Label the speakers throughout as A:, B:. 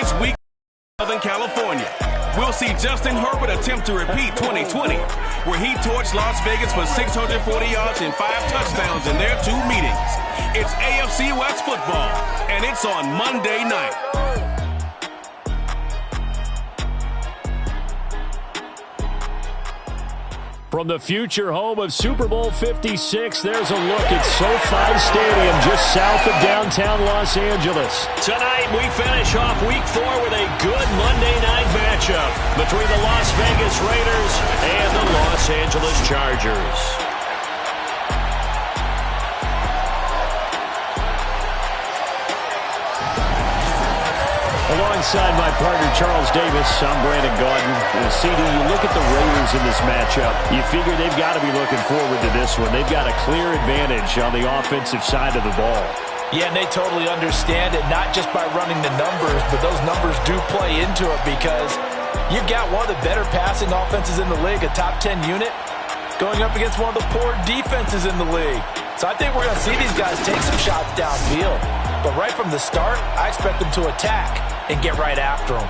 A: It's week in Southern California. We'll see Justin Herbert attempt to repeat 2020, where he torched Las Vegas for 640 yards and 5 touchdowns in their 2 meetings. It's AFC West football, and it's on Monday night.
B: From the future home of Super Bowl 56, there's a look at SoFi Stadium just south of downtown Los Angeles. Tonight, we finish off Week 4 with a good Monday night matchup between the Las Vegas Raiders and the Los Angeles Chargers. Alongside my partner, Charles Davis, I'm Brandon Gaudin. And CD, you look at the Raiders in this matchup, you figure they've got to be looking forward to this one. They've got a clear advantage on the offensive side of the ball.
C: Yeah, and they totally understand it, not just by running the numbers, but those numbers do play into it because you've got one of the better passing offenses in the league, a top 10 unit, going up against one of the poor defenses in the league. So I think we're going to see these guys take some shots downfield. But right from the start, I expect them to attack and get right after them.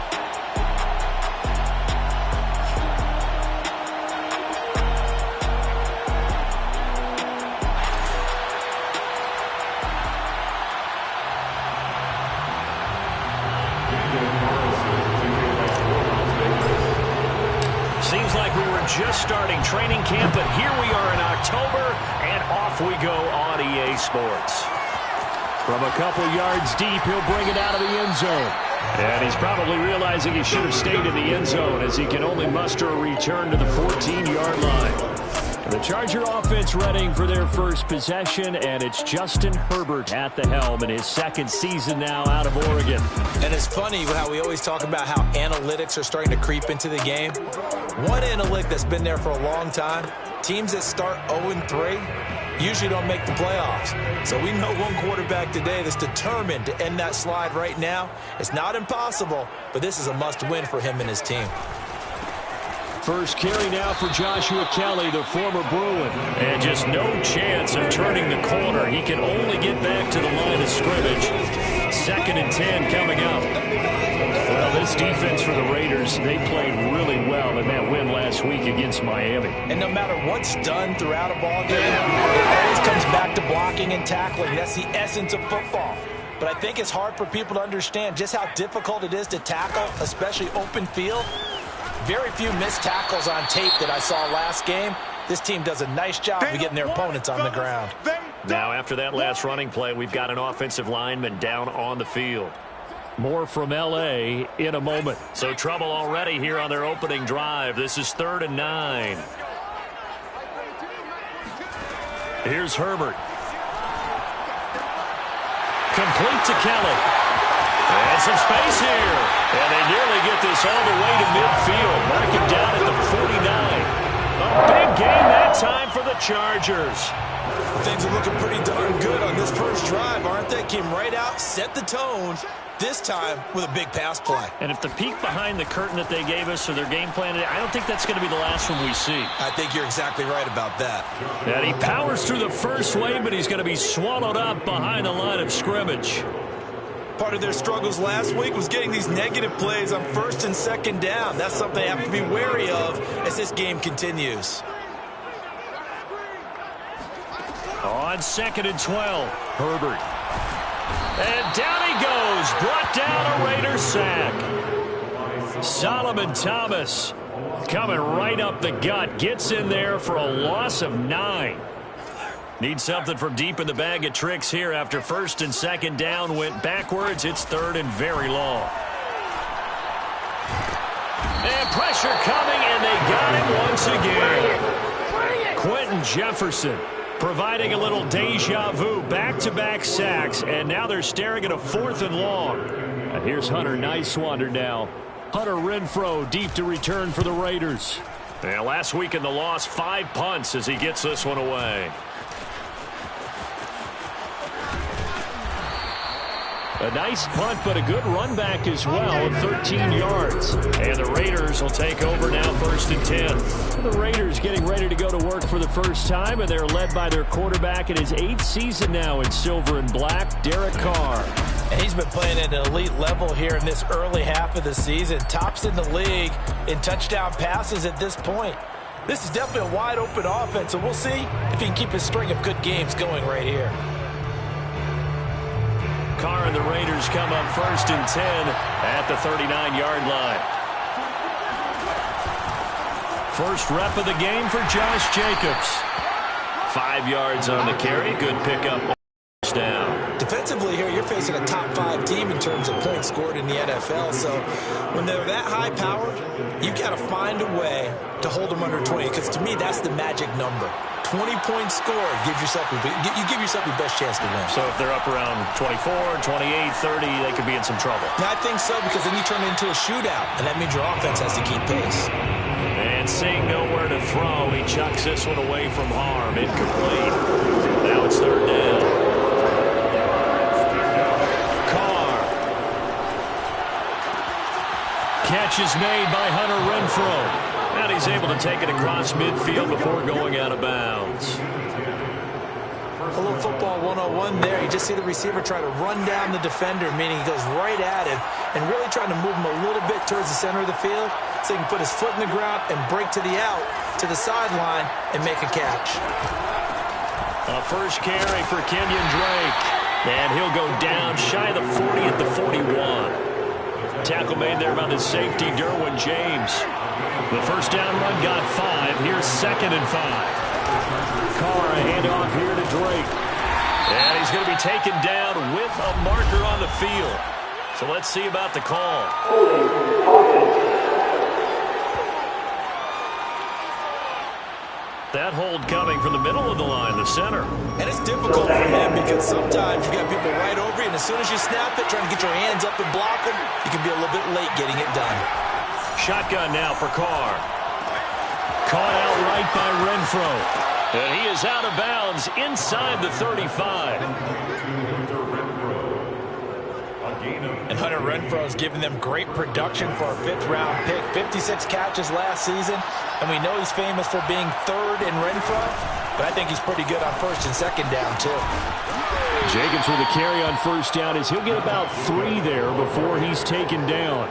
B: Seems like we were just starting training camp, but here we are in October, and off we go on EA Sports. From a couple yards deep, he'll bring it out of the end zone. And he's probably realizing he should have stayed in the end zone as he can only muster a return to the 14-yard line. The Charger offense running for their first possession, and it's Justin Herbert at the helm in his second season now out of Oregon.
C: And it's funny how we always talk about how analytics are starting to creep into the game. One analytic that's been there for a long time, teams that start 0-3 usually don't make the playoffs. So we know one quarterback today that's determined to end that slide right now. It's not impossible, but this is a must-win for him and his team.
B: First carry now for Joshua Kelly, the former Bruin. And just no chance of turning the corner. He can only get back to the line of scrimmage. 2nd and 10 coming up. Well, this defense for the Raiders, they played really well in that win last week against Miami.
C: And no matter what's done throughout a ball game, it always comes back to blocking and tackling. That's the essence of football. But I think it's hard for people to understand just how difficult it is to tackle, especially open field. Very few missed tackles on tape that I saw last game. This team does a nice job of getting their opponents on the ground.
B: Now, after that last running play, we've got an offensive lineman down on the field. More from L.A. in a moment. So trouble already here on their opening drive. This is 3rd and 9. Here's Herbert. Complete to Kelly. And some space here. And they nearly get this all the way to midfield. Mark him down at the 49. A big game that time for the Chargers.
C: Things are looking pretty darn good on this first drive, aren't they? Came right out, set the tone, this time with a big pass play.
B: And if the peek behind the curtain that they gave us or their game plan, I don't think that's going to be the last one we see.
C: I think you're exactly right about that.
B: And he powers through the first wave, but he's going to be swallowed up behind the line of scrimmage.
C: Part of their struggles last week was getting these negative plays on 1st and 2nd down. That's something they have to be wary of as this game continues.
B: On 2nd and 12, Herbert. And down he goes, brought down a Raider sack. Solomon Thomas coming right up the gut, gets in there for a loss of 9. Need something from deep in the bag of tricks here after 1st and 2nd down went backwards. It's 3rd and very long. And pressure coming, and they got it once again. Quentin Jefferson providing a little deja vu, back-to-back sacks, and now they're staring at a 4th and long. And here's Hunter Nicewander now. Hunter Renfrow deep to return for the Raiders. And last week in the loss, 5 punts as he gets this one away. A nice punt, but a good run back as well of 13 yards. And the Raiders will take over now 1st and 10. The Raiders getting ready to go to work for the first time, and they're led by their quarterback in his 8th season now in silver and black, Derek Carr.
C: And he's been playing at an elite level here in this early half of the season. Tops in the league in touchdown passes at this point. This is definitely a wide-open offense, so we'll see if he can keep his string of good games going right here.
B: Carr and the Raiders come up 1st and 10 at the 39-yard line. First rep of the game for Josh Jacobs. 5 yards on the carry. Good pickup. Down.
C: Defensively here, you're facing a top 5 team in terms of points scored in the NFL. So when they're that high powered, you got to find a way to hold them under 20. Because to me, that's the magic number. 20 points scored gives yourself you give yourself your best chance to win.
B: So if they're up around 24, 28, 30, they could be in some trouble.
C: I think so, because then you turn it into a shootout, and that means your offense has to keep pace.
B: And seeing nowhere to throw, he chucks this one away from harm. Incomplete. Now it's 3rd down. Catch is made by Hunter Renfrow. And he's able to take it across midfield before going out of bounds.
C: A little football 101 there. You just see the receiver try to run down the defender, meaning he goes right at him and really trying to move him a little bit towards the center of the field so he can put his foot in the ground and break to the out, to the sideline, and make a catch.
B: A first carry for Kenyon Drake. And he'll go down shy of the 40 at the 41. Tackle made there by the safety, Derwin James. The first down run got 5. Here's 2nd and 5. Carr, a handoff here to Drake. And he's going to be taken down with a marker on the field. So let's see about the call. That hold coming from the middle of the line, the center.
C: And it's difficult for him because sometimes you got people right over you, and as soon as you snap it, trying to get your hands up and block them, you can be a little bit late getting it done.
B: Shotgun now for Carr. Caught out right by Renfrow. And he is out of bounds inside the 35.
C: And Hunter Renfrow has given them great production for a 5th-round pick. 56 catches last season. And we know he's famous for being 3rd in Renfrow, but I think he's pretty good on 1st and 2nd down, too.
B: Jacobs with a carry on 1st down as he'll get about 3 there before he's taken down.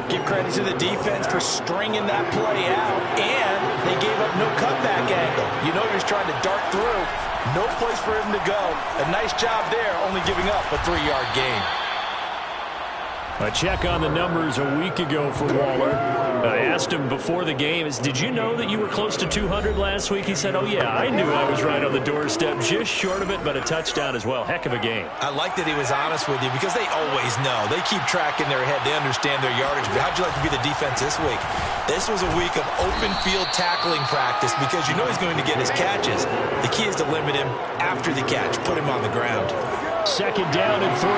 C: Give credit to the defense for stringing that play out, and they gave up no cutback angle. You know you're trying to dart through. No place for him to go. A nice job there, only giving up a 3-yard gain.
B: A check on the numbers a week ago for Waller. I asked him before the game, did you know that you were close to 200 last week? He said, oh, yeah, I knew I was right on the doorstep, just short of it, but a touchdown as well. Heck of a game.
C: I like that he was honest with you because they always know. They keep track in their head. They understand their yardage. But how'd you like to be the defense this week? This was a week of open field tackling practice because you know he's going to get his catches. The key is to limit him after the catch, put him on the ground.
B: 2nd down and 3.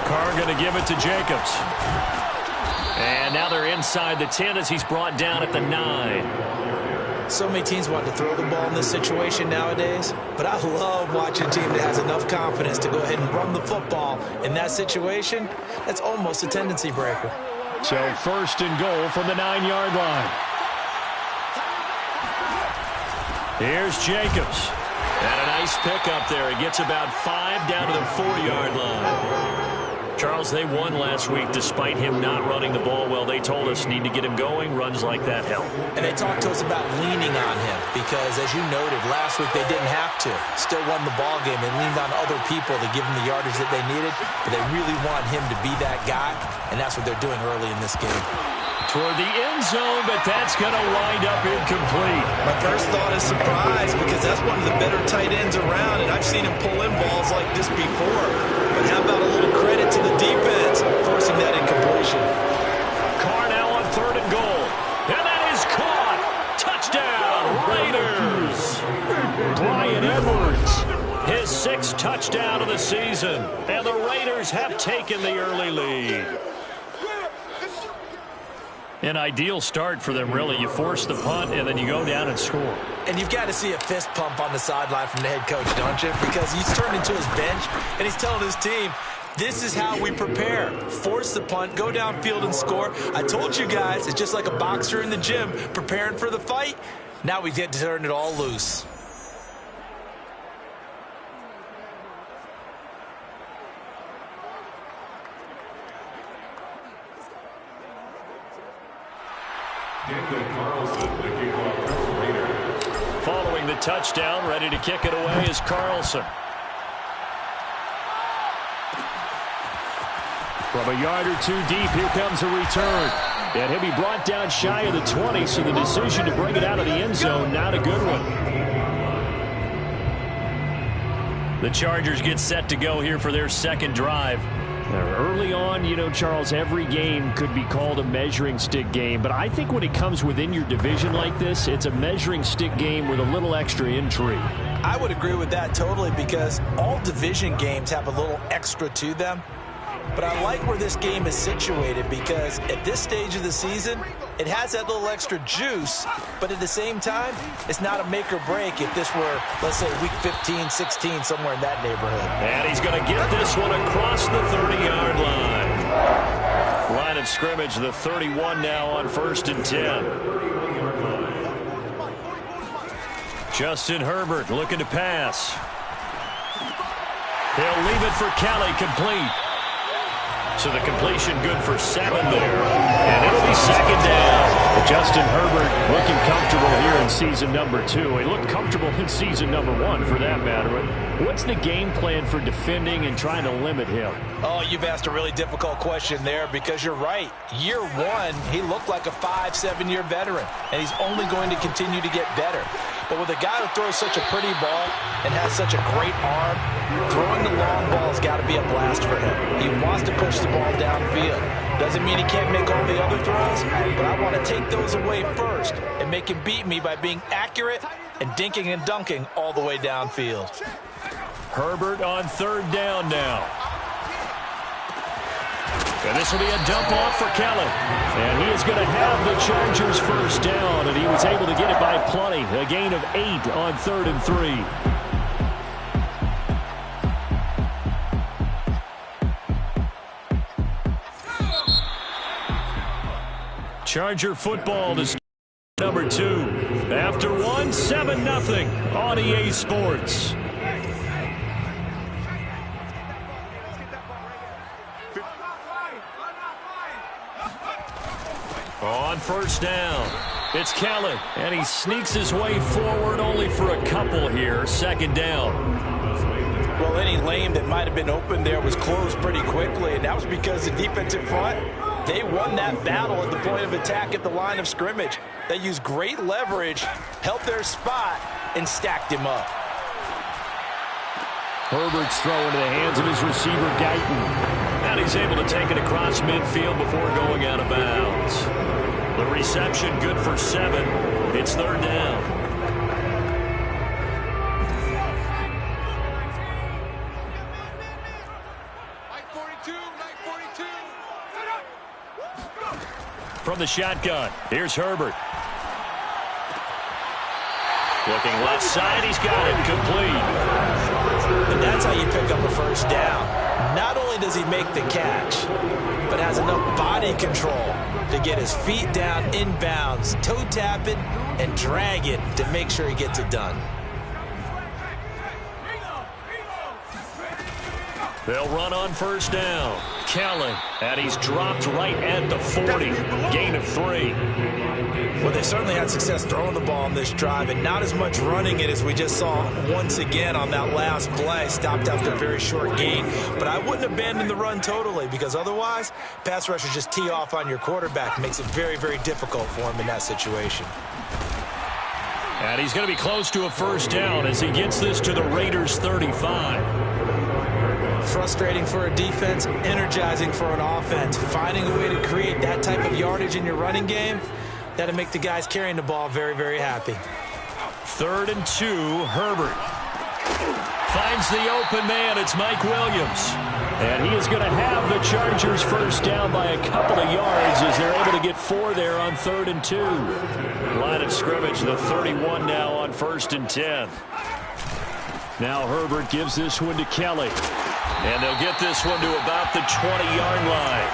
B: Carr going to give it to Jacobs. And now they're inside the 10 as he's brought down at the 9.
C: So many teams want to throw the ball in this situation nowadays, but I love watching a team that has enough confidence to go ahead and run the football in that situation. That's almost a tendency breaker.
B: So 1st and goal from the 9-yard line. Here's Jacobs. And a nice pickup there. He gets about 5 down to the 4-yard line. Charles, they won last week despite him not running the ball well. They told us need to get him going. Runs like that help.
C: And they talked to us about leaning on him because, as you noted, last week they didn't have to. Still won the ball game. They leaned on other people to give them the yardage that they needed, but they really want him to be that guy, and that's what they're doing early in this game.
B: Toward the end zone, but that's going to wind up incomplete.
C: My first thought is surprise because that's one of the better tight ends around, and I've seen him pull in balls like this before. But how about a little credit to the defense forcing that incompletion?
B: Carr now on 3rd and goal. And that is caught. Touchdown, Raiders. Bryan Edwards, his 6th touchdown of the season. And the Raiders have taken the early lead. An ideal start for them, really. You force the punt, and then you go down and score.
C: And you've got to see a fist pump on the sideline from the head coach, don't you? Because he's turned into his bench, and he's telling his team, this is how we prepare. Force the punt, go downfield and score. I told you guys, it's just like a boxer in the gym preparing for the fight. Now we get to turn it all loose.
B: Following the touchdown, ready to kick it away is Carlson. From a yard or two deep, here comes a return. And he'll be brought down shy of the 20, so the decision to bring it out of the end zone, not a good one. The Chargers get set to go here for their second drive. Early on, you know, Charles, every game could be called a measuring stick game. But I think when it comes within your division like this, it's a measuring stick game with a little extra intrigue.
C: I would agree with that totally, because all division games have a little extra to them. But I like where this game is situated, because at this stage of the season, it has that little extra juice, but at the same time, it's not a make or break if this were, let's say, week 15, 16, somewhere in that neighborhood.
B: And he's going to get this one across the 30-yard line. Line of scrimmage, the 31 now on 1st and 10. Justin Herbert looking to pass. He'll leave it for Kelly, complete. So the completion good for 7 there. And it'll be second down. Justin Herbert looking comfortable here in season number 2. He looked comfortable in season number 1 for that matter. What's the game plan for defending and trying to limit him?
C: Oh, you've asked a really difficult question there, because you're right. Year 1, he looked like a 5-7-year veteran, and he's only going to continue to get better. But with a guy who throws such a pretty ball and has such a great arm, throwing the long ball has got to be a blast for him. He wants to push the ball downfield. Doesn't mean he can't make all the other throws, but I want to take those away first and make him beat me by being accurate and dinking and dunking all the way downfield.
B: Herbert on 3rd down now. And this will be a dump off for Kelly. And he is going to have the Chargers first down, and he was able to get it by plenty. A gain of 8 on 3rd and 3. Charger football to number 2. After 1, 7-0 on EA Sports. On 1st down, it's Kelly, and he sneaks his way forward only for a couple here. 2nd down.
C: Well, any lane that might have been open there was closed pretty quickly, and that was because the defensive front, they won that battle at the point of attack at the line of scrimmage. They used great leverage, held their spot, and stacked him up.
B: Herbert's throw into the hands of his receiver, Guyton. And he's able to take it across midfield before going out of bounds. The reception good for 7. It's 3rd down. From the shotgun, here's Herbert. Looking left side, he's got it, complete.
C: And that's how you pick up a first down. Not only does he make the catch, but has enough body control to get his feet down inbounds, toe tap it, and drag it to make sure he gets it done.
B: They'll run on 1st down. Kelly, and he's dropped right at the 40. Gain of 3.
C: Well, they certainly had success throwing the ball on this drive, and not as much running it as we just saw once again on that last play. Stopped after a very short gain. But I wouldn't abandon the run totally, because otherwise, pass rushers just tee off on your quarterback. Makes it very, very difficult for him in that situation.
B: And he's going to be close to a first down as he gets this to the Raiders' 35.
C: Frustrating for a defense, energizing for an offense. Finding a way to create that type of yardage in your running game, that'll make the guys carrying the ball very, very happy.
B: 3rd and 2, Herbert. Finds the open man, it's Mike Williams. And he is going to have the Chargers first down by a couple of yards as they're able to get 4 there on 3rd and 2. Line of scrimmage, the 31 now on 1st and 10. Now Herbert gives this one to Kelly. And they'll get this one to about the 20-yard line.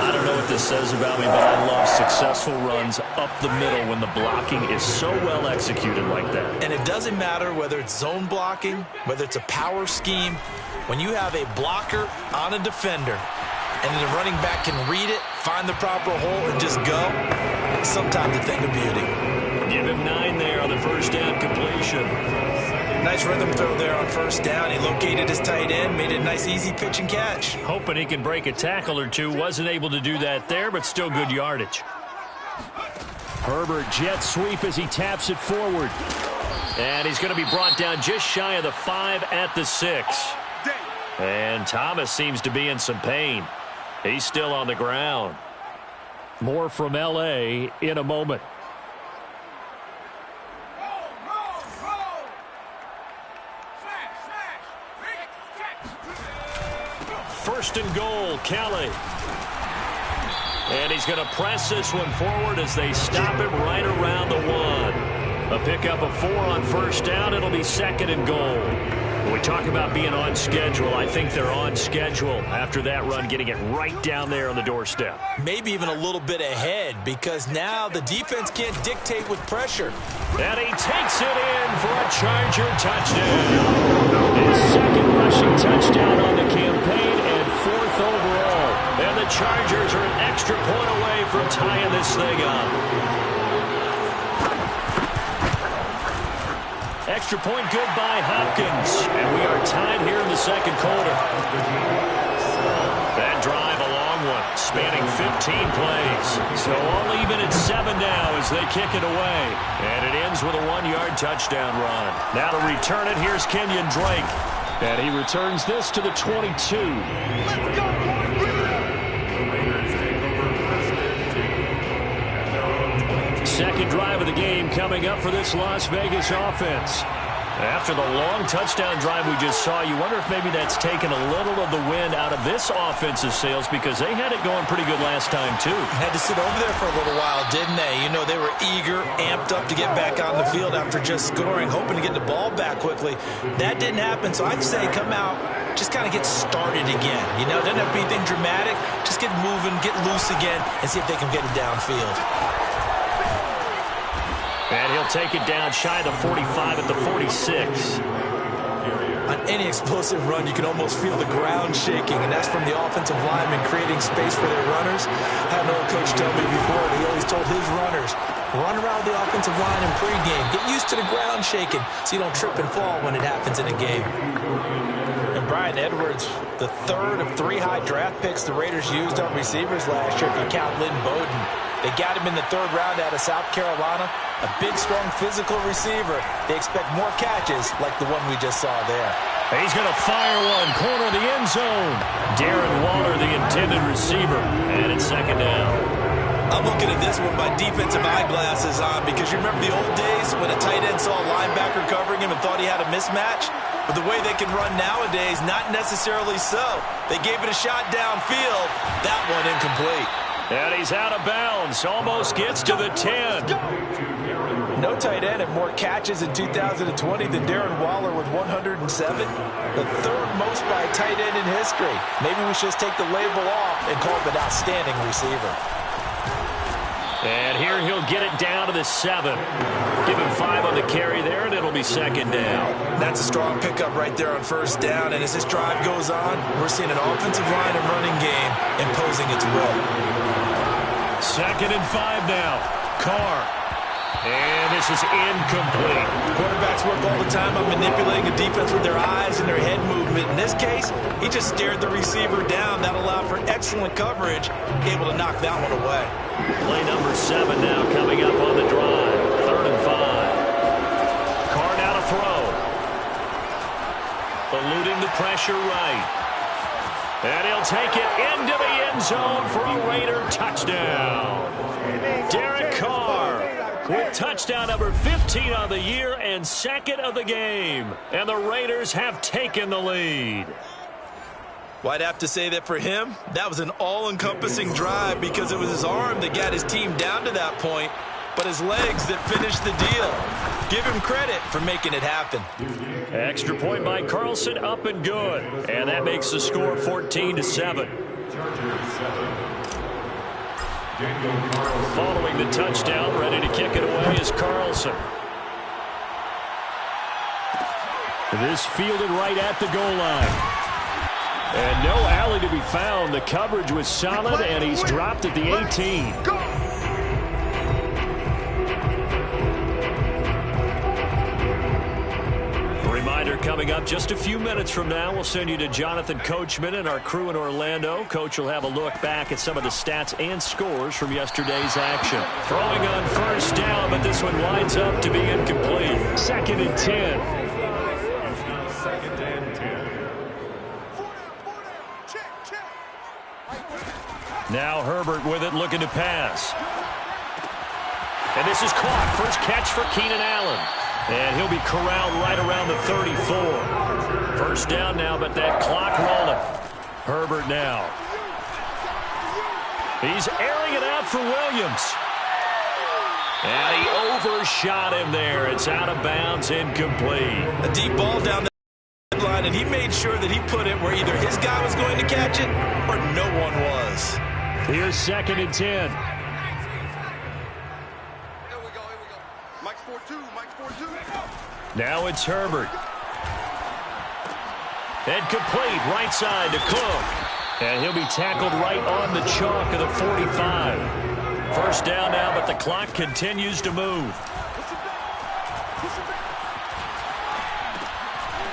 B: I don't know what this says about me, but I love successful runs up the middle when the blocking is so well executed like that.
C: And it doesn't matter whether it's zone blocking, whether it's a power scheme. When you have a blocker on a defender and the running back can read it, find the proper hole and just go, sometimes a thing of beauty.
B: Give him 9 there on the first down completion.
C: Nice rhythm throw there on first down. He located his tight end, made it a nice easy pitch and catch.
B: Hoping he can break a tackle or two. Wasn't able to do that there, but still good yardage. Herbert jet sweep as he taps it forward. And he's going to be brought down just shy of the 5 at the 6. And Thomas seems to be in some pain. He's still on the ground. More from L.A. in a moment. First and goal, Kelly. And he's going to press this one forward as they stop it right around the 1. A pickup of 4 on first down. It'll be second and goal. When we talk about being on schedule, I think they're on schedule after that run, getting it right down there on the doorstep.
C: Maybe even a little bit ahead, because now the defense can't dictate with pressure.
B: And he takes it in for a Charger touchdown. His second rushing touchdown on the campaign and 4th overall. And the Chargers are an extra point away from tying this thing up. Extra point good by Hopkins. And we are tied here in the second quarter. That drive, a long one, spanning 15 plays. So all even at 7 now as they kick it away. And it ends with a 1-yard touchdown run. Now to return it, here's Kenyon Drake. And he returns this to the 22. Let's go, second drive of the game coming up for this Las Vegas offense. After the long touchdown drive we just saw, you wonder if maybe that's taken a little of the wind out of this offensive sails, because they had it going pretty good last time too.
C: Had to sit over there for a little while, didn't they? You know, they were eager, amped up to get back on the field after just scoring, hoping to get the ball back quickly. That didn't happen, so I'd say come out, just kind of get started again. You know, doesn't have to be anything dramatic. Just get moving, get loose again, and see if they can get it downfield.
B: And he'll take it down shy of the 45 at the 46.
C: On any explosive run, you can almost feel the ground shaking, and that's from the offensive linemen creating space for their runners. I had an old coach tell me before, he always told his runners, run around the offensive line in pregame. Get used to the ground shaking so you don't trip and fall when it happens in a game. And Brian Edwards, the 3rd of 3 high draft picks the Raiders used on receivers last year, if you count Lynn Bowden. They got him in the 3rd round out of South Carolina. A big, strong, physical receiver. They expect more catches like the one we just saw there.
B: He's going to fire one, corner of the end zone. Darren Waller, the intended receiver, and it's second down.
C: I'm looking at this one by defensive eyeglasses on, because you remember the old days when a tight end saw a linebacker covering him and thought he had a mismatch? But the way they can run nowadays, not necessarily so. They gave it a shot downfield. That one incomplete.
B: And he's out of bounds. Almost gets to the 10.
C: No tight end had more catches in 2020 than Darren Waller with 107. The 3rd most by a tight end in history. Maybe we should just take the label off and call him an outstanding receiver.
B: And here he'll get it down to the 7. Give him 5 on the carry there, and it'll be second down.
C: That's a strong pickup right there on first down. And as this drive goes on, we're seeing an offensive line and running game imposing its will.
B: Second and 5 now. Carr. And this is incomplete.
C: Quarterbacks work all the time on manipulating a defense with their eyes and their head movement. In this case, he just stared the receiver down. That allowed for excellent coverage, able to knock that one away.
B: Play number 7 now coming up on the drive. 3rd and 5. Carr now to throw. Eluding the pressure right. And he'll take it into the end zone for a Raider touchdown. Derek Carr with touchdown number 15 on the year and 2nd of the game. And the Raiders have taken the lead.
C: Well, I'd have to say that for him, that was an all-encompassing drive, because it was his arm that got his team down to that point, but his legs that finished the deal. Give him credit for making it happen.
B: Extra point by Carlson, up and good. And that makes the score 14-7. Following the touchdown, ready to kick it away is Carlson. This fielded right at the goal line. And no alley to be found. The coverage was solid, and he's dropped at the 18. Reminder coming up just a few minutes from now. We'll send you to Jonathan Coachman and our crew in Orlando. Coach will have a look back at some of the stats and scores from yesterday's action. Throwing on first down, but this one winds up to be incomplete. 2nd and 10. Now Herbert with it, looking to pass. And this is caught. First catch for Keenan Allen. And he'll be corralled right around the 34. First down now, but that clock rolling. Herbert now. He's airing it out for Williams. And he overshot him there. It's out of bounds, incomplete.
C: A deep ball down the line, and he made sure that he put it where either his guy was going to catch it or no one was.
B: Here's 2nd and 10. Now it's Herbert. And complete, right side to Cook. And he'll be tackled right on the chalk of the 45. First down now, but the clock continues to move.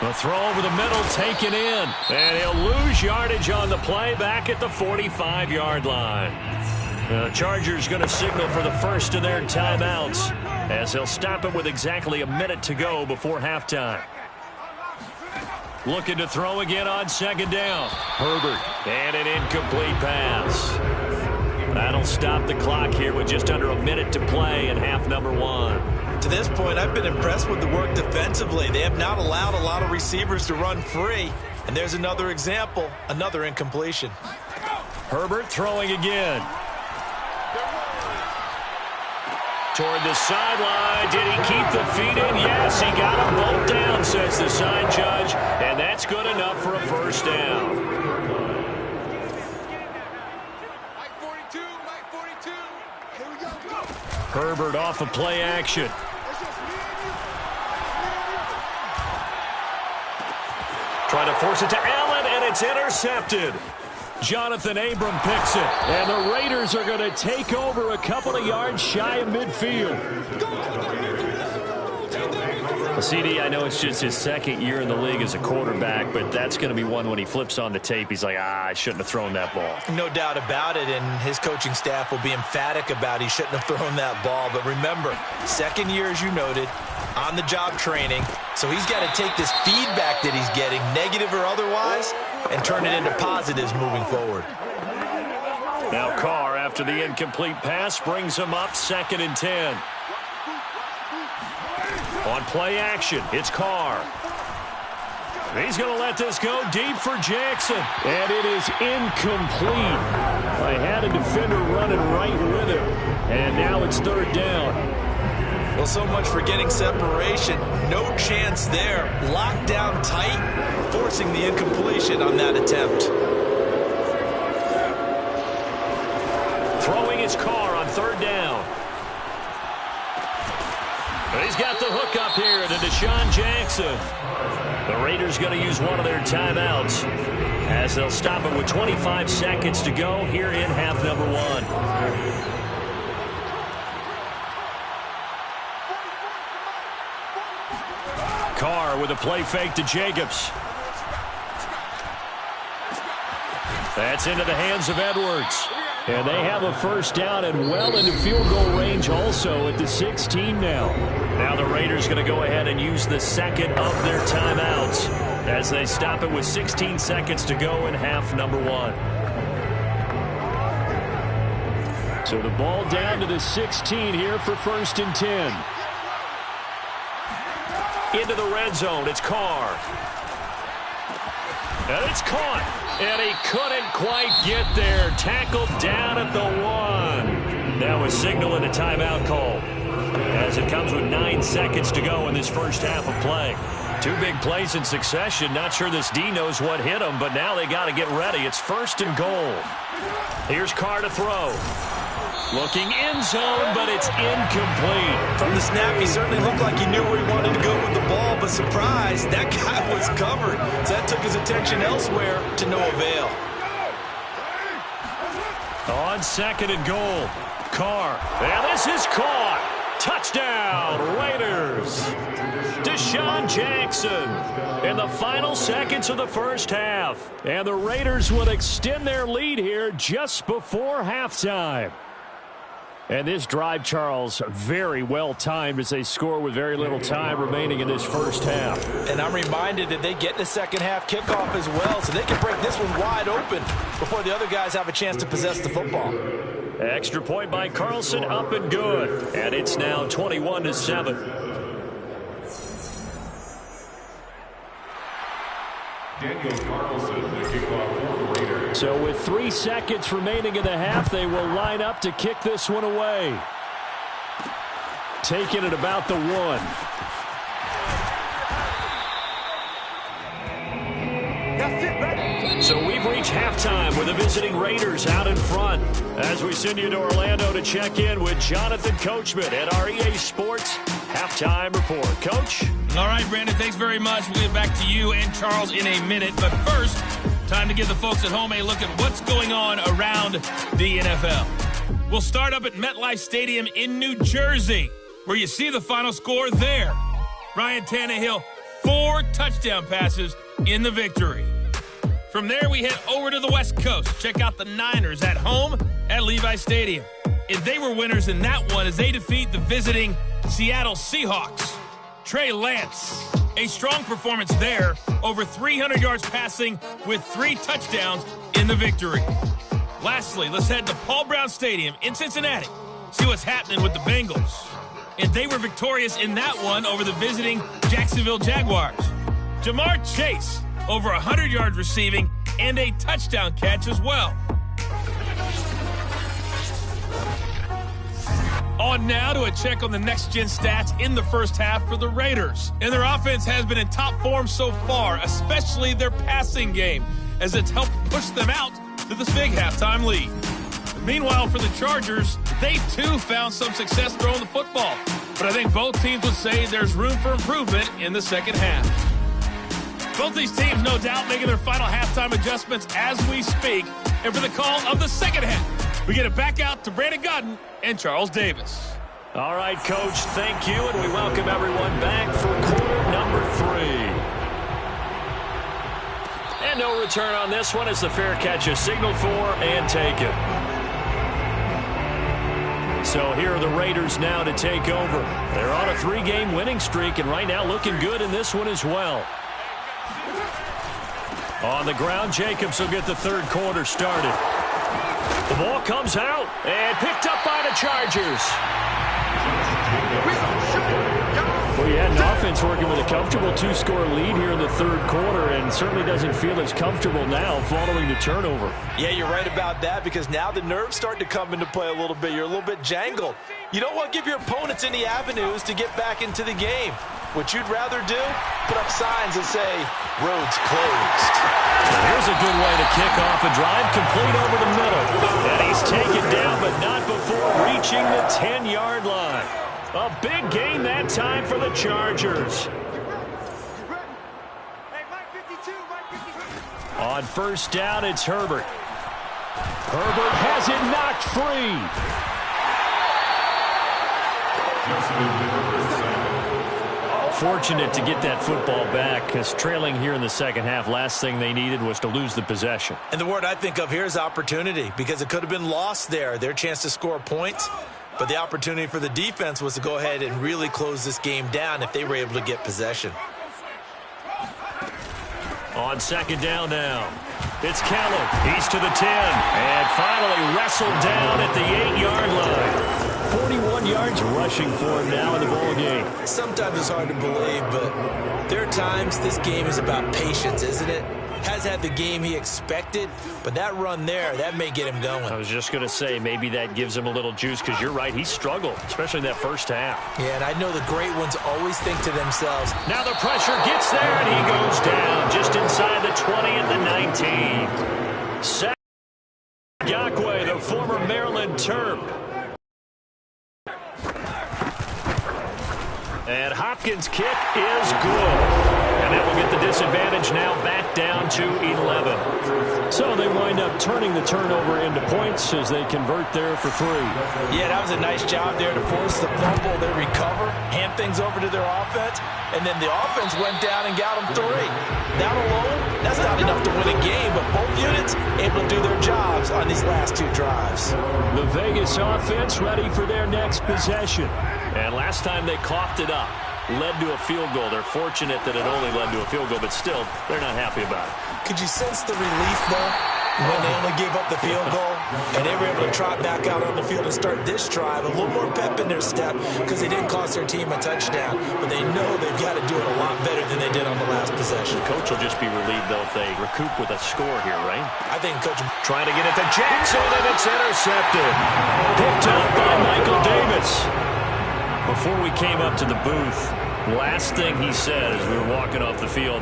B: The throw over the middle, taken in. And he'll lose yardage on the play back at the 45-yard line. The Chargers going to signal for the first of their timeouts, as they'll stop it with exactly a minute to go before halftime. Looking to throw again on 2nd down. Herbert, and an incomplete pass. That'll stop the clock here with just under a minute to play in half number 1.
C: To this point, I've been impressed with the work defensively. They have not allowed a lot of receivers to run free. And there's another example, another incompletion.
B: Herbert throwing again. Toward the sideline. Did he keep the feet in? Yes, he got them both down, says the side judge. And that's good enough for a first down.
D: Mike 42, Mike 42. Here we go.
B: Herbert off of play action. Trying to force it to Allen, and it's intercepted. Jonathan Abram picks it. And the Raiders are going to take over a couple of yards shy of midfield. Well, CD, I know it's just his 2nd year in the league as a quarterback, but that's going to be one when he flips on the tape. He's like, I shouldn't have thrown that ball.
C: No doubt about it, and his coaching staff will be emphatic about he shouldn't have thrown that ball. But remember, 2nd year, as you noted, on-the-job training. So he's got to take this feedback that he's getting, negative or otherwise, and turn it into positives moving forward.
B: Now Carr, after the incomplete pass, brings him up 2nd and 10. On play action, it's Carr. He's going to let this go deep for Jackson. And it is incomplete. I had a defender running right with him. And now it's 3rd down.
C: Well, so much for getting separation. No chance there. Locked down tight, forcing the incompletion on that attempt.
B: Throwing his Carr on 3rd down. He's got the hook up here to Deshaun Jackson. The Raiders going to use one of their timeouts as they'll stop it with 25 seconds to go here in half number 1. Carr with a play fake to Jacobs. That's into the hands of Edwards. And they have a first down and well into field goal range also at the 16 now. Now the Raiders going to go ahead and use the 2nd of their timeouts as they stop it with 16 seconds to go in half number 1. So the ball down to the 16 here for 1st and 10. Into the red zone, it's Carr. And it's caught. And he couldn't quite get there. Tackled down at the 1. Now a signal and a timeout call, as it comes with 9 seconds to go in this first half of play. 2 big plays in succession. Not sure this D knows what hit him, but now they got to get ready. It's 1st and goal. Here's Carr to throw. Looking end zone, but it's incomplete.
C: From the snap, he certainly looked like he knew where he wanted to go with the ball, but surprise, that guy was covered. So that took his attention elsewhere to no avail.
B: On 2nd and goal, Carr. And this is caught. Touchdown, Raiders. Deshaun Jackson in the final seconds of the first half. And the Raiders will extend their lead here just before halftime. And this drive, Charles, very well timed as they score with very little time remaining in this first half.
C: And I'm reminded that they get the second half kickoff as well, so they can break this one wide open before the other guys have a chance to possess the football.
B: Extra point by Carlson, up and good. And it's now 21-7. So with 3 seconds remaining in the half, they will line up to kick this one away. Taking it about the 1. So we've reached halftime with the visiting Raiders out in front. As we send you to Orlando to check in with Jonathan Coachman at our EA Sports Halftime Report. Coach?
E: All right, Brandon, thanks very much. We'll get back to you and Charles in a minute. But first, time to give the folks at home a look at what's going on around the NFL. We'll start up at MetLife Stadium in New Jersey, where you see the final score there. Ryan Tannehill, 4 touchdown passes in the victory. From there, we head over to the West Coast. Check out the Niners at home at Levi Stadium. And they were winners in that one as they defeat the visiting Seattle Seahawks. Trey Lance, a strong performance there, over 300 yards passing with 3 touchdowns in the victory. Lastly, let's head to Paul Brown Stadium in Cincinnati, see what's happening with the Bengals. And they were victorious in that one over the visiting Jacksonville Jaguars. Jamar Chase, over 100 yards receiving and a touchdown catch as well. On now to a check on the next-gen stats in the first half for the Raiders. And their offense has been in top form so far, especially their passing game, as it's helped push them out to this big halftime lead. Meanwhile, for the Chargers, they too found some success throwing the football. But I think both teams would say there's room for improvement in the second half. Both these teams, no doubt, making their final halftime adjustments as we speak. And for the call of the second half, we get it back out to Brandon Godden and Charles Davis.
B: All right, Coach, thank you, and we welcome everyone back for quarter number 3. And no return on this one as the fair catch is signaled for and taken. So here are the Raiders now to take over. They're on a 3-game winning streak, and right now looking good in this one as well. On the ground, Jacobs will get the third quarter started. The ball comes out and picked up by the Chargers. Well, you had an offense working with a comfortable 2-score lead here in the third quarter and certainly doesn't feel as comfortable now following the turnover.
C: Yeah, you're right about that because now the nerves start to come into play a little bit. You're a little bit jangled. You don't want to give your opponents any avenues to get back into the game. What you'd rather do, put up signs that say, roads closed.
B: Here's a good way to kick off a drive, complete over the middle. And he's taken down, but not before reaching the 10-yard line. A big gain that time for the Chargers. On first down, it's Herbert. Herbert has it knocked free. Fortunate to get that football back because trailing here in the second half, last thing they needed was to lose the possession.
C: And the word I think of here is opportunity because it could have been lost there, their chance to score points. But the opportunity for the defense was to go ahead and really close this game down if they were able to get possession.
B: On second down now, it's Kellum. He's to the 10 and finally wrestled down at the 8-yard line. 41 yards rushing for him now in the ball game.
C: Sometimes it's hard to believe, but there are times this game is about patience, isn't it? Has had the game he expected, but that run there, that may get him going.
B: I was just going to say, maybe that gives him a little juice because you're right, he struggled, especially in that first half.
C: Yeah, and I know the great ones always think to themselves.
B: Now the pressure gets there, and he goes down just inside the 20 at the 19. Gakwe, the former Maryland on turf. And Hopkins' kick is good. And that will get the disadvantage now back down to 11.
F: So they wind up turning the turnover into points as they convert there for 3.
C: Yeah, that was a nice job there to force the fumble. They recover, hand things over to their offense, and then the offense went down and got them 3. That alone, that's not enough to win a game, but both units able to do their jobs on these last 2 drives.
F: The Vegas offense ready for their next possession.
B: And last time they coughed it up, led to a field goal. They're fortunate that it only led to a field goal, but still, they're not happy about it.
C: Could you sense the relief, though, when they only gave up the field goal and they were able to trot back out on the field and start this drive? A little more pep in their step because they didn't cost their team a touchdown, but they know they've got to do it a lot better than they did on the last possession.
B: Coach will just be relieved, though, if they recoup with a score here, right?
C: I think Coach
B: trying to get it to Jackson, and it's intercepted. Picked up by Michael Davis. Before we came up to the booth, last thing he said as we were walking off the field,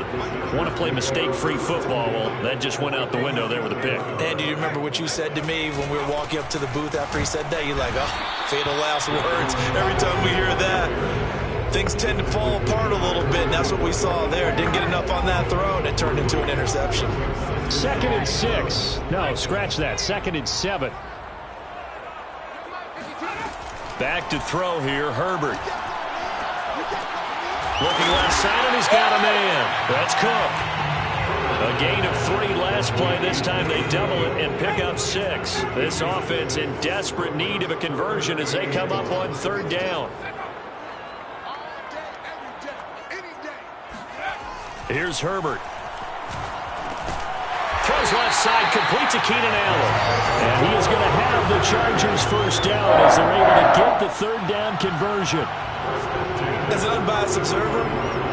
B: want to play mistake-free football. Well, that just went out the window there with a pick.
C: And do you remember what you said to me when we were walking up to the booth after he said that? You're like, oh, fatal last words. Every time we hear that, things tend to fall apart a little bit, and that's what we saw there. Didn't get enough on that throw, and it turned into an interception.
F: 2nd and 6. No, scratch that. 2nd and 7.
B: Back to throw here, Herbert. Looking left side, and he's got a man. That's Cook. A gain of 3 last play. This time they double it and pick up 6. This offense in desperate need of a conversion as they come up on 3rd down. Here's Herbert. Throws left side, complete to Keenan Allen.
F: And he is going to have the Chargers first down as they're able to get the 3rd down conversion.
C: As an unbiased observer,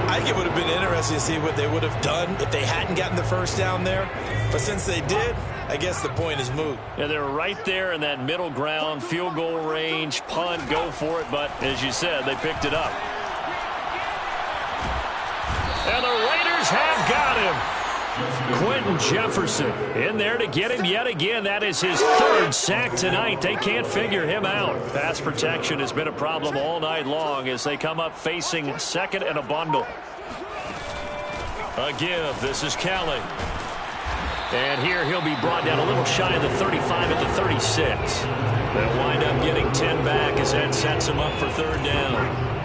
C: I think it would have been interesting to see what they would have done if they hadn't gotten the first down there. But since they did, I guess the point is moot.
B: Yeah, they were right there in that middle ground, field goal range, punt, go for it. But as you said, they picked it up. And the Raiders have got him. Quentin Jefferson in there to get him yet again. That is his 3rd sack tonight. They can't figure him out. Pass protection has been a problem all night long as they come up facing 2nd and a bundle. A give. This is Kelly. And here he'll be brought down a little shy of the 35 at the 36. They'll wind up getting 10 back as that sets him up for 3rd down.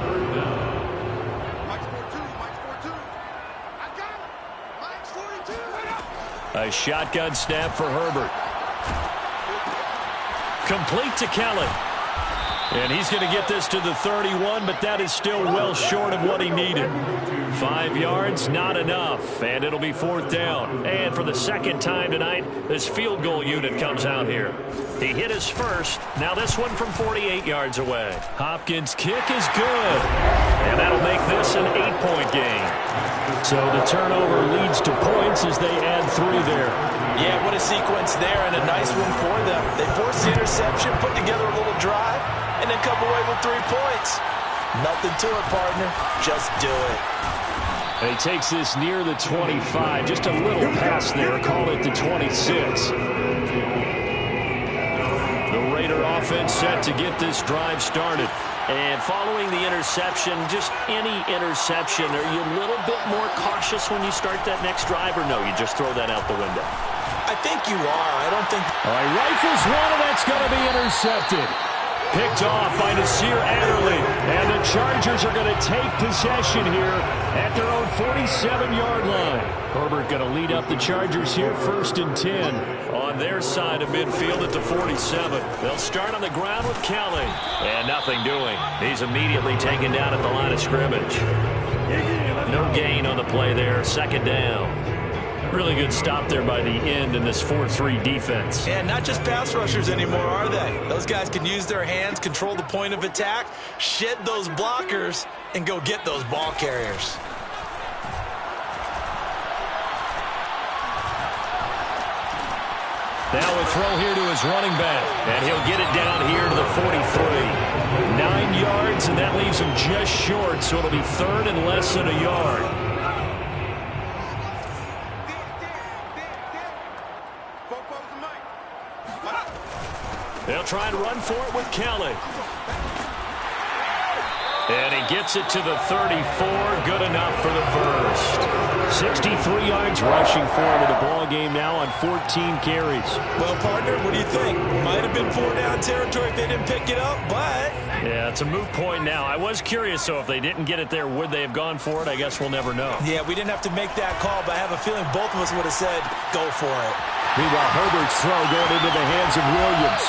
B: A shotgun snap for Herbert. Complete to Kelly. And he's going to get this to the 31, but that is still well short of what he needed. 5 yards, not enough, and it'll be 4th down. And for the 2nd time tonight, this field goal unit comes out here. He hit his first. Now this one from 48 yards away.
F: Hopkins' kick is good.
B: And that'll make this an 8-point game.
F: So the turnover leads to points as they add 3 there.
C: Yeah, what a sequence there, and a nice one for them. They forced the interception, put together a little drive, and then come away with 3 points. Nothing to it, partner. Just do it.
F: And he takes this near the 25. Just a little pass there. Call it the 26.
B: The Raider offense set to get this drive started. And following the interception, just any interception, are you a little bit more cautious when you start that next drive, or no, you just throw that out the window?
C: I think you are. I don't think...
F: All right, rifles one, and that's going to be intercepted. Picked off by Nasir Adderley. And the Chargers are going to take possession here at their own 47-yard line. Herbert going to lead up the Chargers here, 1st and 10.
B: On their side of midfield at the 47. They'll start on the ground with Kelly. And nothing doing. He's immediately taken down at the line of scrimmage. No gain on the play there. 2nd down. Really good stop there by the end in this 4-3 defense.
C: And not just pass rushers anymore, are they? Those guys can use their hands, control the point of attack, shed those blockers, and go get those ball carriers.
B: Now a throw here to his running back. And he'll get it down here to the 43. 9 yards, and that leaves him just short, so it'll be 3rd and less than a yard.
F: They'll try and run for it with Kelly. And he gets it to the 34. Good enough for the first. 63 yards rushing for him in the ball game now on 14 carries.
C: Well, partner, what do you think? Might have been 4-down territory if they didn't pick it up, but...
F: Yeah, it's a moot point now. I was curious, so if they didn't get it there, would they have gone for it? I guess we'll never know.
C: Yeah, we didn't have to make that call, but I have a feeling both of us would have said, go for it.
F: Meanwhile, Herbert's throw going into the hands of Williams.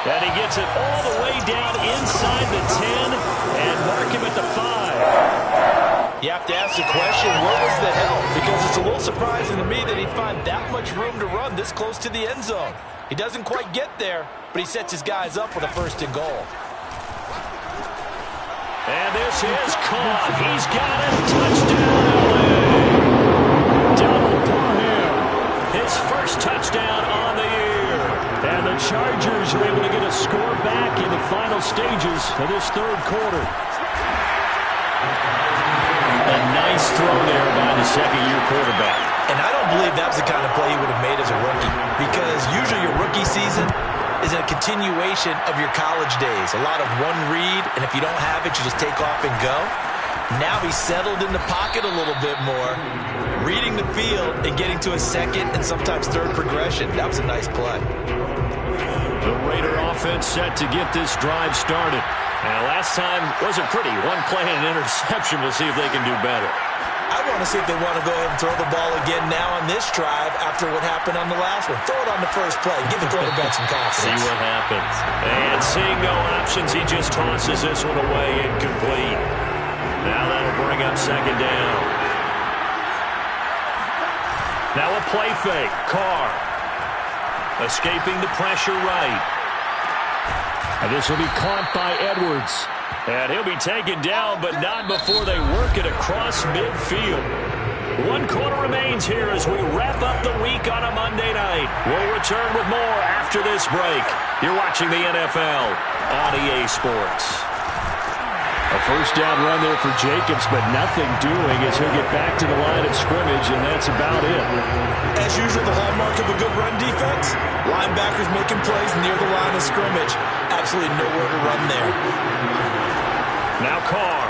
F: And he gets it all the way down inside the 10 and mark him at the 5.
C: You have to ask the question, where was the help? Because it's a little surprising to me that he'd find that much room to run this close to the end zone. He doesn't quite get there, but he sets his guys up with a first and goal.
F: And this is caught. He's got it. Touchdown, LA. Donald Parham, his first touchdown on the year. And the Chargers are able to get a score back in the final stages of this third quarter. A nice throw there by the second-year quarterback.
C: And I don't believe that was the kind of play he would have made as a rookie, because usually your rookie season is a continuation of your college days. A lot of one read, and if you don't have it, you just take off and go. Now he's settled in the pocket a little bit more, reading the field and getting to a second and sometimes third progression. That was a nice play.
F: The Raider offense set to get this drive started. And last time wasn't pretty. One play and an interception. We'll see if they can do better.
C: I want to see if they want to go ahead and throw the ball again now on this drive after what happened on the last one. Throw it on the first play. Give the quarterback some confidence.
F: See what happens. And seeing no options, he just tosses this one away incomplete. Now that'll bring up second down. Now a play fake. Carr escaping the pressure right. And this will be caught by Edwards. And he'll be taken down, but not before they work it across midfield. 1 quarter remains here as we wrap up the week on a Monday night. We'll return with more after this break. You're watching the NFL on EA Sports. A first down run there for Jacobs, but nothing doing as he'll get back to the line of scrimmage, and that's about it.
C: As usual, the hallmark of a good run defense, linebackers making plays near the line of scrimmage. Absolutely nowhere to run there.
F: Now Carr.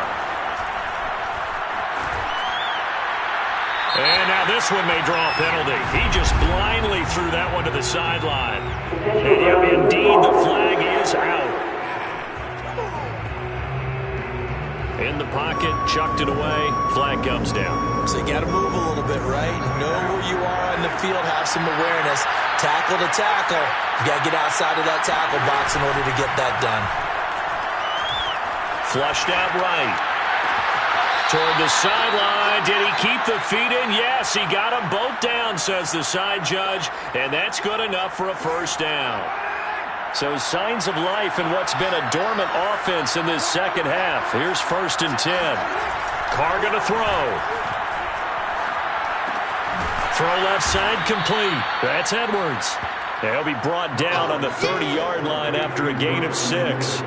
F: And now this one may draw a penalty. He just blindly threw that one to the sideline. And indeed, the flag is out. In the pocket, chucked it away, flag comes down.
C: So you got to move a little bit, right? Know where you are on the field, have some awareness. Tackle to tackle. You got to get outside of that tackle box in order to get that done.
F: Flushed out right. Toward the sideline. Did he keep the feet in? Yes, he got them both down, says the side judge. And that's good enough for a first down. So signs of life in what's been a dormant offense in this second half. Here's 1st and 10. Carr going to throw. Throw left side complete. That's Edwards. He'll be brought down on the 30-yard line after a gain of 6.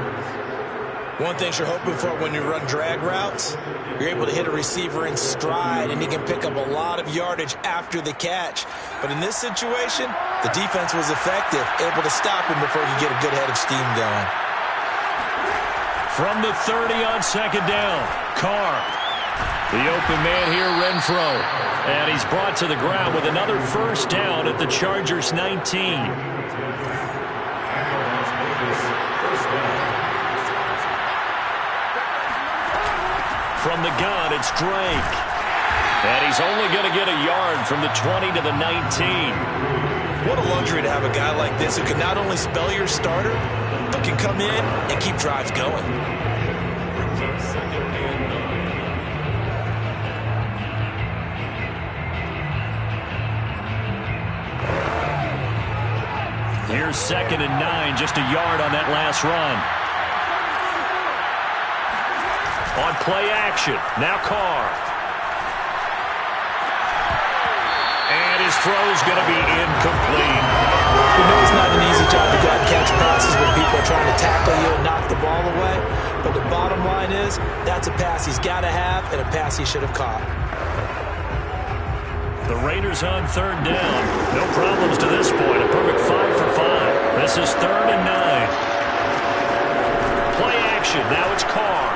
C: One thing you're hoping for when you run drag routes, you're able to hit a receiver in stride, and he can pick up a lot of yardage after the catch. But in this situation, the defense was effective, able to stop him before he could get a good head of steam going.
F: From the 30 on second down, Carr. The open man here, Renfro. And he's brought to the ground with another first down at the Chargers' 19. From the gun, it's Drake. And he's only going to get a yard from the 20 to the 19.
C: What a luxury to have a guy like this who can not only spell your starter, but can come in and keep drives going.
F: Here's 2nd and 9, just a yard on that last run. On play action, now Carr. And his throw's going to be incomplete.
C: We know it's not an easy job to go out and catch passes when people are trying to tackle you and knock the ball away. But the bottom line is, that's a pass he's got to have and a pass he should have caught.
F: The Raiders on 3rd down. No problems to this point. A perfect 5 for 5. This is 3rd and 9. Play action. Now it's Carr.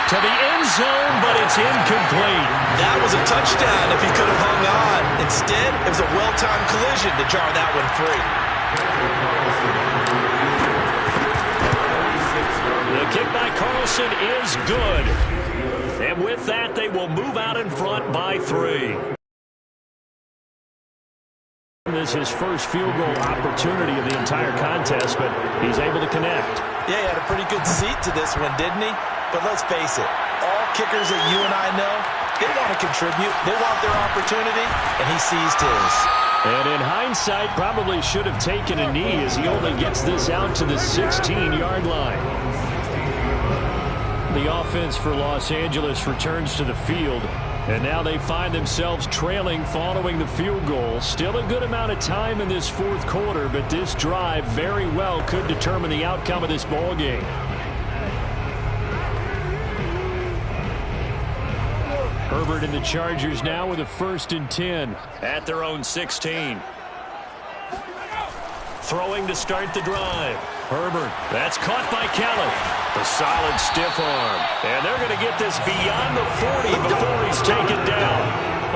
F: To the end zone, but it's incomplete.
C: That was a touchdown if he could have hung on. Instead, it was a well-timed collision to jar that one free.
F: The kick by Carlson is good. And with that, they will move out in front by 3. This is his first field goal opportunity of the entire contest, but he's able to connect.
C: Yeah, he had a pretty good seat to this one, didn't he? But let's face it, all kickers that you and I know, they want to contribute. They want their opportunity, and he seized his.
F: And in hindsight, probably should have taken a knee as he only gets this out to the 16-yard line. The offense for Los Angeles returns to the field, and now they find themselves trailing following the field goal. Still a good amount of time in this 4th quarter, but this drive very well could determine the outcome of this ball game. Herbert and the Chargers now with a 1st and 10 at their own 16. Throwing to start the drive. Herbert, that's caught by Kelly. The solid stiff arm. And they're going to get this beyond the 40 before he's taken down.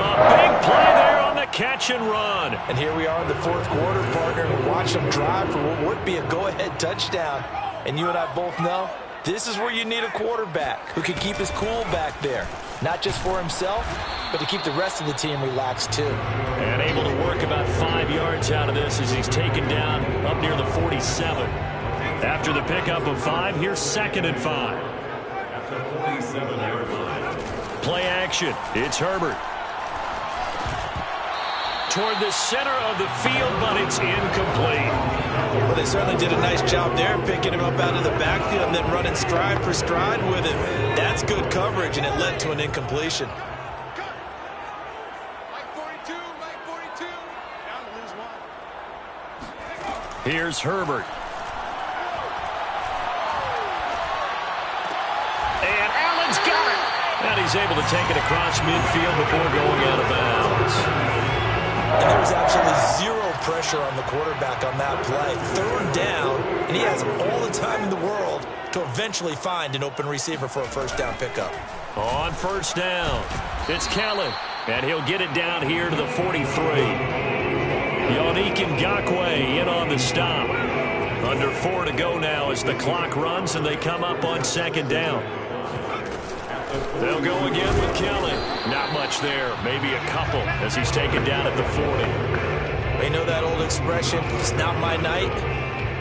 F: A big play there on the catch and run.
C: And here we are in the 4th quarter, partner, and we watch them drive for what would be a go-ahead touchdown. And you and I both know this is where you need a quarterback who can keep his cool back there. Not just for himself, but to keep the rest of the team relaxed too.
F: And able to work about 5 yards out of this as he's taken down up near the 47. After the pickup of 5, here's 2nd and 5.
G: At the 47-yard line.
F: Play action. It's Herbert. Toward the center of the field, but it's incomplete.
C: Well, they certainly did a nice job there, picking him up out of the backfield and then running stride for stride with him. That's good coverage, and it led to an incompletion.
D: Mike 42, Mike 42. Down to lose 1.
F: Here's Herbert. And Allen's got it. And he's able to take it across midfield before going out of bounds.
C: And there was absolutely zero pressure on the quarterback on that play. 3rd down, and he has all the time in the world to eventually find an open receiver for a 1st down pickup.
F: On 1st down, it's Kelly, and he'll get it down here to the 43. Yannick Ngakoue in on the stop. Under 4 to go now as the clock runs, and they come up on 2nd down. They'll go again with Kelly. Not much there, maybe a couple as he's taken down at the 40.
C: You know that old expression, it's not my night?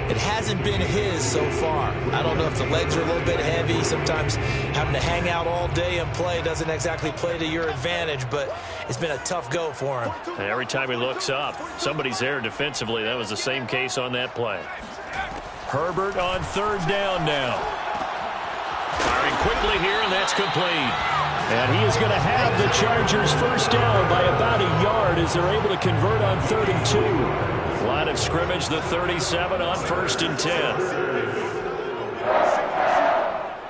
C: It hasn't been his so far. I don't know if the legs are a little bit heavy. Sometimes having to hang out all day and play doesn't exactly play to your advantage, but it's been a tough go for him.
F: And every time he looks up, somebody's there defensively. That was the same case on that play. Herbert on 3rd down now. Firing quickly here, and that's complete. And he is going to have the Chargers 1st down by about a yard as they're able to convert on 3rd and 2. Line of scrimmage, the 37 on 1st and 10.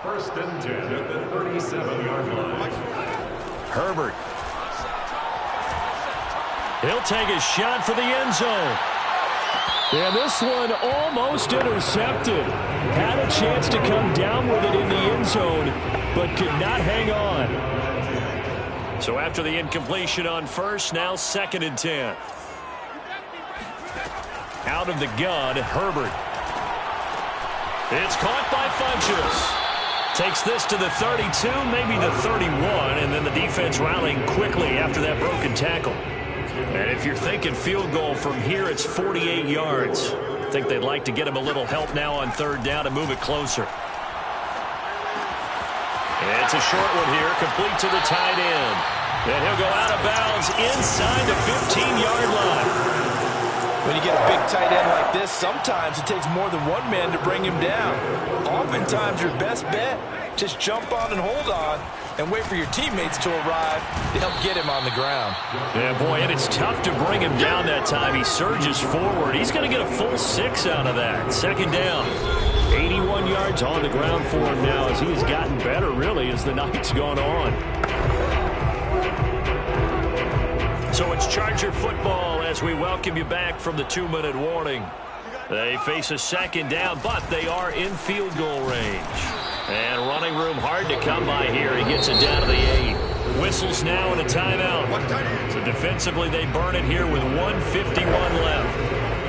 G: 1st and 10 at the 37-yard line.
F: Herbert. He'll take a shot for the end zone. And this one almost intercepted. Had a chance to come down with it in the end zone, but could not hang on. So after the incompletion on 1st, now 2nd and 10. Out of the gun, Herbert. It's caught by Funchess. Takes this to the 32, maybe the 31, and then the defense rallying quickly after that broken tackle. And if you're thinking field goal from here, it's 48 yards. I think they'd like to get him a little help now on 3rd down to move it closer. It's a short one here, complete to the tight end. And he'll go out of bounds inside the 15-yard line.
C: When you get a big tight end like this, sometimes it takes more than one man to bring him down. Oftentimes, your best bet, just jump on and hold on and wait for your teammates to arrive to help get him on the ground.
F: Yeah, boy, and it's tough to bring him down that time. He surges forward. He's going to get a full 6 out of that. 2nd down. 81 yards on the ground for him now as he has gotten better, really, as the night's gone on.
B: So it's Charger football as we welcome you back from the 2-minute warning. They face a second down, but they are in field goal range. And running room hard to come by here. He gets it down to the 8. Whistles now and a timeout. So defensively they burn it here with 1:51 left.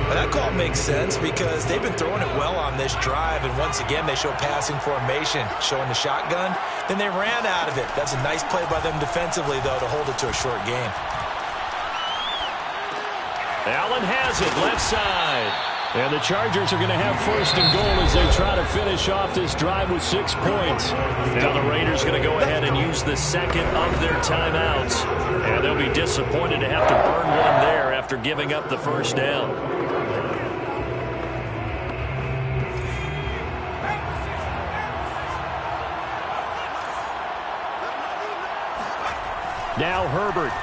C: Well, that call makes sense because they've been throwing it well on this drive, and once again they show passing formation, showing the shotgun. Then they ran out of it. That's a nice play by them defensively, though, to hold it to a short game.
B: Allen has it, left side.
F: And the Chargers are going to have first and goal as they try to finish off this drive with 6 points.
B: Now the Raiders going to go ahead and use the second of their timeouts. And they'll be disappointed to have to burn one there after giving up the first down.
F: Now Herbert.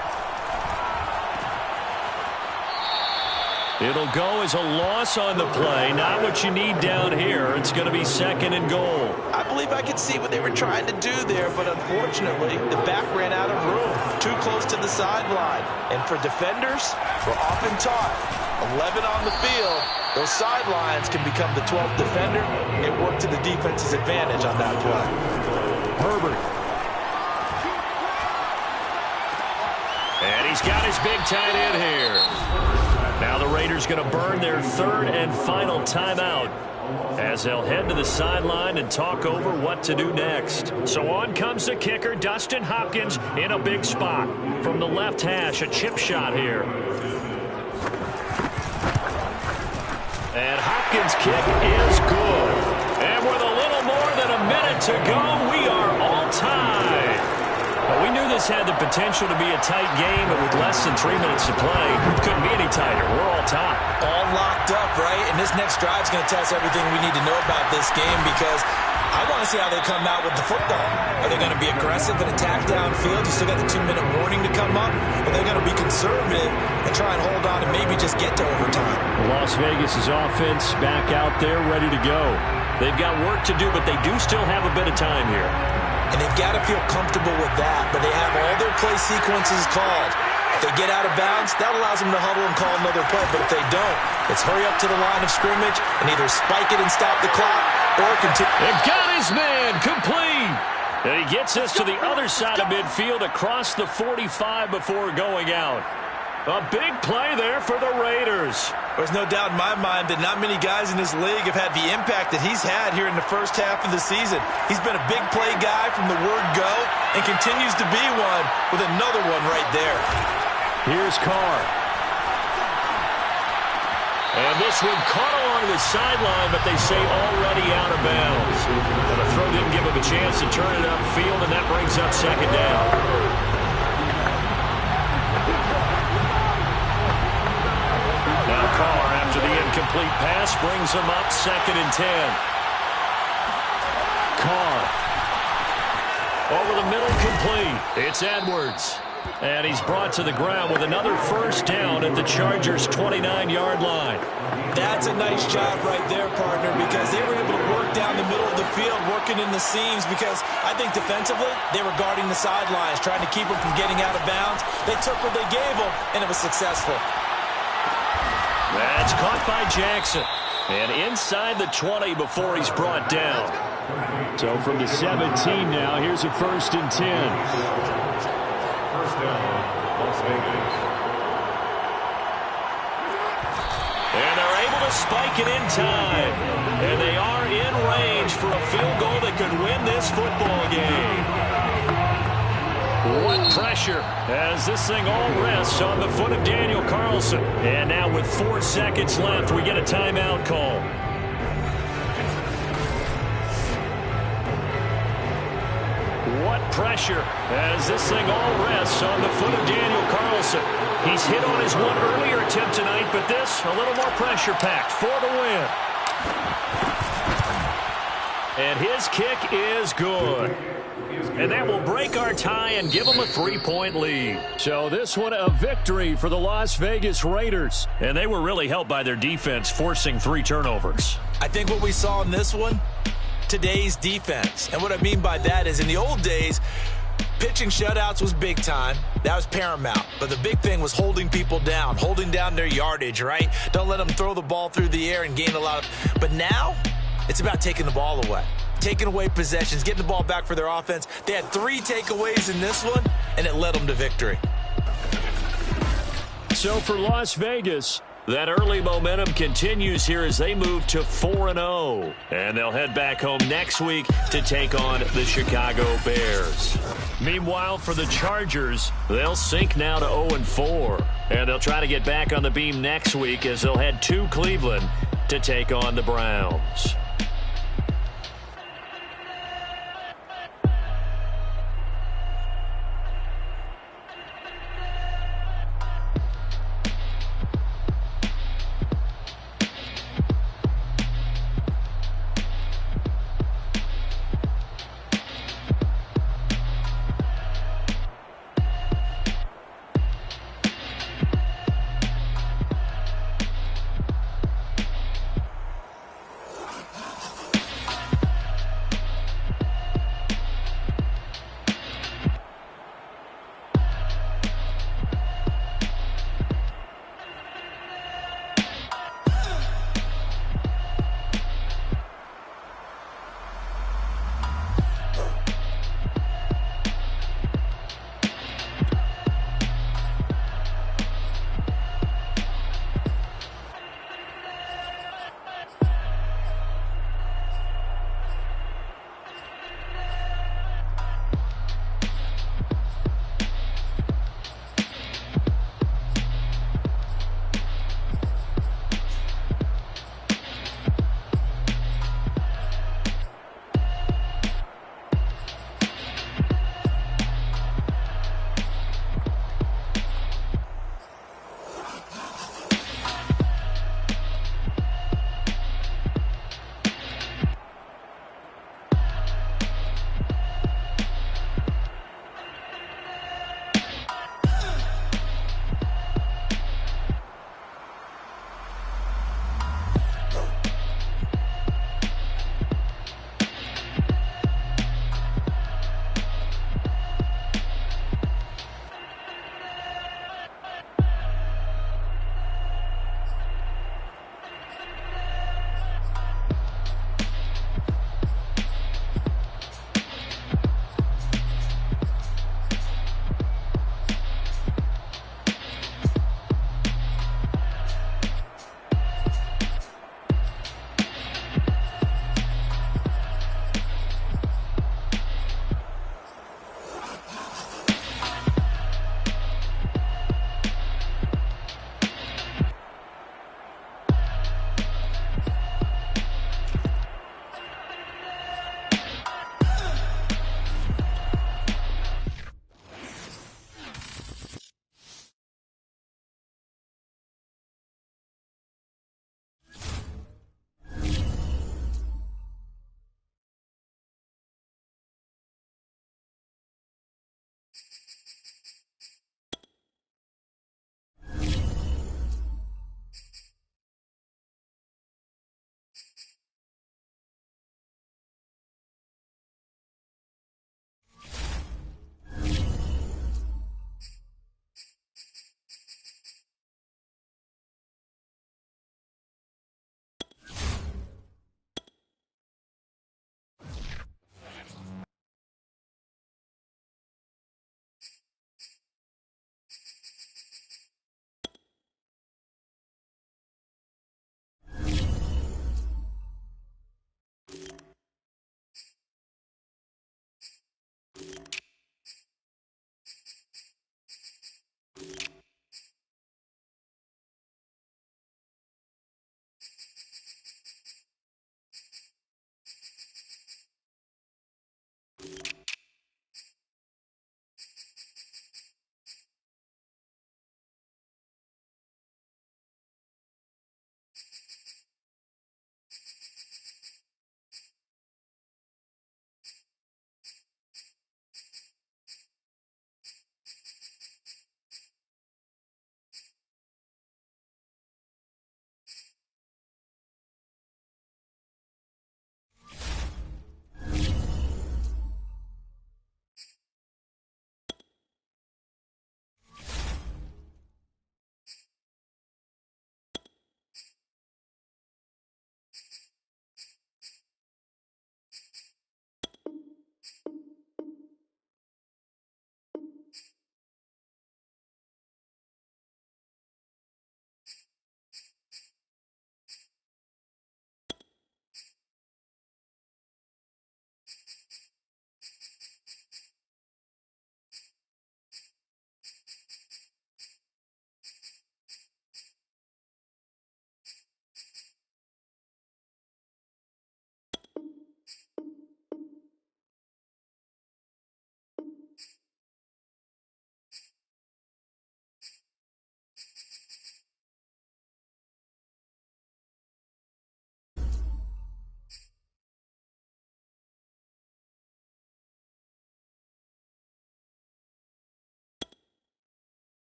B: It'll go as a loss on the play. Not what you need down here. It's going to be second and goal.
C: I believe I could see what they were trying to do there, but unfortunately, the back ran out of room. Too close to the sideline. And for defenders, we're often taught, 11 on the field, those sidelines can become the 12th defender. It worked to the defense's advantage on that play.
F: Herbert.
B: And he's got his big tight end here. Now the Raiders going to burn their third and final timeout as they'll head to the sideline and talk over what to do next. So on comes the kicker, Dustin Hopkins, in a big spot. From the left hash, a chip shot here. And Hopkins' kick is good. And with a little more than a minute to go, we are all tied. But we knew this had the potential to be a tight game, but with less than 3 minutes to play, it couldn't be any tighter. We're all tied.
C: All locked up, right? And this next drive is going to tell us everything we need to know about this game because I want to see how they come out with the football. Are they going to be aggressive and attack downfield? You still got the 2-minute warning to come up. Or are they going to be conservative and try and hold on and maybe just get to overtime?
F: Las Vegas' offense back out there ready to go.
B: They've got work to do, but they do still have a bit of time here.
C: And they've got to feel comfortable with that, but they have all their play sequences called. If they get out of bounds, that allows them to huddle and call another play. But if they don't, it's hurry up to the line of scrimmage and either spike it and stop the clock or continue.
B: They got his man complete. And he gets us to the other side of midfield across the 45 before going out. A big play there for the Raiders.
C: There's no doubt in my mind that not many guys in this league have had the impact that he's had here in the first half of the season. He's been a big play guy from the word go and continues to be one with another one right there.
F: Here's Carr.
B: And this one caught along the sideline, but they say already out of bounds. And the throw didn't give him a chance to turn it upfield, and that brings up second down. Now Carr, after the incomplete pass, brings him up second and 10.
F: Carr.
B: Over the middle, complete. It's Edwards. And he's brought to the ground with another first down at the Chargers' 29-yard line.
C: That's a nice job right there, partner, because they were able to work down the middle of the field, working in the seams, because I think defensively, they were guarding the sidelines, trying to keep them from getting out of bounds. They took what they gave them, and it was successful.
B: That's caught by Jackson. And inside the 20 before he's brought down.
F: So from the 17 now, here's a first and 10.
G: First down, Las Vegas.
B: And they're able to spike it in time. And they are in range for a field goal that could win this football game. What pressure as this thing all rests on the foot of Daniel Carlson. And now with 4 seconds left, we get a timeout call. What pressure as this thing all rests on the foot of Daniel Carlson. He's hit on his one earlier attempt tonight, but this a little more pressure packed for the win. And his kick is good. And that will break our tie and give them a 3-point lead.
F: So this one a victory for the Las Vegas Raiders.
B: And they were really helped by their defense, forcing 3 turnovers.
C: I think what we saw in this one, today's defense. And what I mean by that is in the old days, pitching shutouts was big time. That was paramount. But the big thing was holding people down, holding down their yardage, right? Don't let them throw the ball through the air and gain a lot of... But now, it's about taking the ball away. Taking away possessions, getting the ball back for their offense. They had 3 takeaways in this one, and it led them to victory.
F: So for Las Vegas, that early momentum continues here as they move to 4-0. And they'll head back home next week to take on the Chicago Bears. Meanwhile, for the Chargers, they'll sink now to 0-4. And they'll try to get back on the beam next week as they'll head to Cleveland to take on the Browns.